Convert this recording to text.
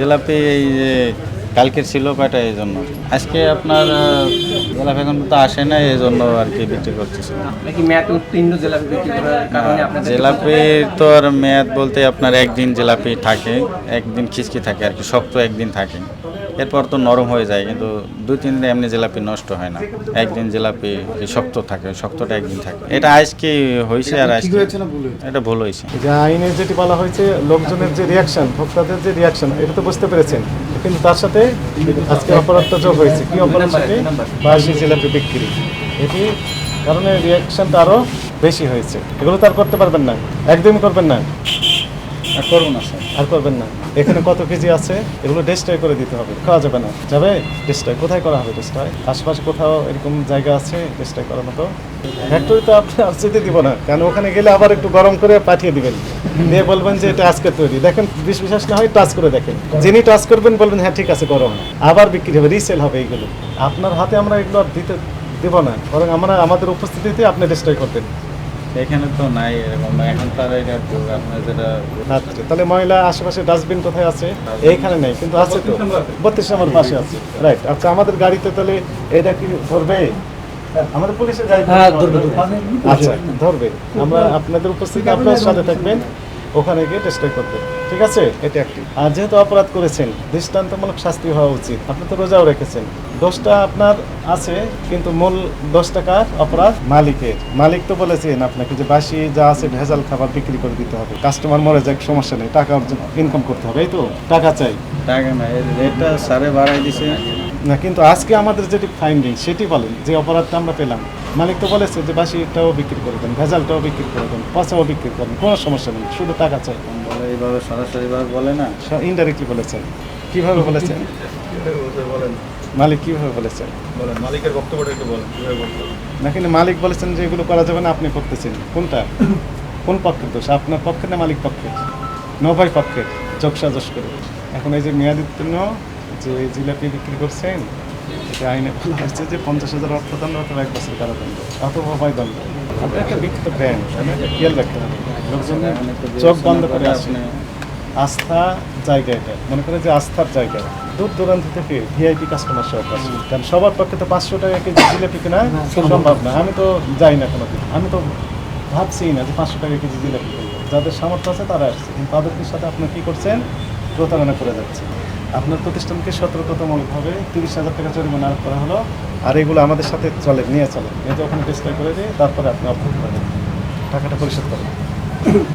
জিলাপি এই যে কালকের ছিল কয়টা এই জন্য। আজকে আপনার জিলাপি এখন তো আসে না, এই জন্য আর কি বিক্রি করতেছি। নাকি মেয়াদ উত্তীর্ণ জিলাপি বিক্রি করার কারণে আপনাদের জিলাপির তো আর মেয়াদ বলতে আপনার একদিন জিলাপি থাকে, একদিন খিচকি থাকে আর কি, শক্ত একদিন থাকে, এরপর তো নরম হয়ে যায়। কিন্তু 2-3 দিন এমনি জিলাপি নষ্ট হয় না, একদিন জিলাপি শক্ত থাকে, শক্তটা একদিন থাকে। এটা আজকে হয়েছে আর আজকে এটা ভুল হয়েছে। যে আইনে যেটি বলা হয়েছে, লোকজনের যে রিয়াকশন, ভোক্তাদের যে রিয়াকশন, এটা তো বুঝতে পেরেছেন, কিন্তু তার সাথে আজকে অপরাধটা যোগ হয়েছে। কি অপরাধ? সাথে বাসি জিলাপি বিক্রি, এটি কারণে রিয়াকশনটা আরও বেশি হয়েছে। এগুলো তো আর করতে পারবেন না, একদমই করবেন না, আর করবো না স্যার, আর করবেন না। এখানে কত কেজি আছে এগুলো ডেস্ট্রয় করে দিতে হবে, খাওয়া যাবে না। যাবে ডেস্ট্রয়? কোথায় করা হবে ডেস্ট্রয়? আশেপাশে কোথাও এরকম জায়গা আছে ডেস্ট্রয় করার মতো? ফ্যাক্টরি তো আপনি আর যেতে দিব না, কারণ ওখানে গেলে আবার একটু গরম করে পাঠিয়ে দিবেন, দিয়ে বলবেন যে এটা আজকে তৈরি। দেখেন, বিশ্বাস না হয় টাচ করে দেখেন, যিনি টাচ করবেন বলবেন হ্যাঁ ঠিক আছে গরম, আবার বিক্রি হবে, রিসেল হবে। এইগুলো আপনার হাতে আমরা এগুলো আর দিতে দেব না, বরং আমরা আমাদের উপস্থিতিতে আপনি ডেস্ট্রয় করবেন। এখানে তো নাই এরকম, এখন তার এটা আপনার যেটা আচ্ছা, তাহলে ময়লা আশেপাশে ডাস্টবিন কোথায় আছে? এইখানে নেই, কিন্তু আছে তো 32 নম্বর পাশে আছে, রাইট। আচ্ছা, আমাদের গাড়িতে তাহলে এটা কি ধরবে? আমাদের পুলিশের গাড়ি আচ্ছা ধরবে। আমরা আপনাদের উপস্থিতি, আপনার সাথে থাকবেন, ওখানে গিয়ে ডেস্ট্রয় করবেন, ঠিক আছে? এটা একটি। আর যেহেতু অপরাধ করেছেন, দৃষ্টান্তমূলক শাস্তি হওয়া উচিত। আপনি তো রোজাও রেখেছেন, দোষটা আপনার আছে, কিন্তু মূল 10 টাকার অপরাধ মালিকের। মালিক তো বলেছেন আপনাকে যে বাসি যা আছে ভেজাল খাবার বিক্রি করে দিতে হবে, কাস্টমার মরে যাক সমস্যা নেই, টাকা ইনকাম করতে হবে, এই তো টাকা চাই। টাকা না, এর রেটটা সারে বাড়াই দিছে না, কিন্তু আজকে আমাদের যেটি ফাইন্ডিং সেটি বলেন, যে অপরাধটা আমরা পেলাম, মালিক তো বলেছে যে বাসিটাও বিক্রি করে দেন, ভেজালটাও বিক্রি করে দেন, পচাও বিক্রি করেন, কোনো সমস্যা নেই, শুধু টাকা চাই। বলে এইভাবে সরাসরিভাবে বলে না, ইনডাইরেক্টলি বলেছেন। কিভাবে বলেছেন? মালিক কিভাবে বলেছেন? বলেন, মালিকের বক্তব্যটা একটু বলেন, কিভাবে বলতে হবে? না, কিন্তু মালিক বলেছেন যে এগুলো করা যাবে না, আপনি করতেছেন। কোনটা, কোন পক্ষের দোষ? আপনার পক্ষে না মালিক পক্ষের? নবাই পক্ষের, যোগসাজশ করে। এখন এই যে মেয়াদোত্তীর্ণ যে জিলাপি বিক্রি করছেন, এটা আইনে বলা হচ্ছে যে 50,000 অর্থদণ্ড অথবা 1 বছর কারাদণ্ড অথবা উভয় দণ্ড। আপনি একটা বিখ্যাত ব্র্যান্ড, খেয়াল রাখতে হবে। লোকজন চোখ বন্ধ করে আসেন, আস্থা জায়গা, এটা মনে করে যে আস্থার জায়গা। দূর দূরান্ত থেকে ভিআইপি কাস্টমার সব আসে, কারণ সবার পক্ষে তো 500 টাকা কেজি জিলাপি কেনা সম্ভব না। আমি তো যাই না কোনোদিন, আমি তো ভাবছি না যে 500 টাকা কেজি জিলাপি কিনবো। যাদের সামর্থ্য আছে তারা আসছে, কিন্তু তাদের সাথে আপনি কী করছেন? প্রতারণা করে যাচ্ছে। আপনার প্রতিষ্ঠানকে সতর্কতামূলকভাবে 30,000 টাকা জরিমানা আরোপ করা হলো। আর এগুলো আমাদের সাথে চলে, নিয়ে চলে, নিয়ে ওখানে ডিসপ্লে করে দিয়ে তারপরে আপনি অফার করেন, টাকাটা পরিশোধ করেন।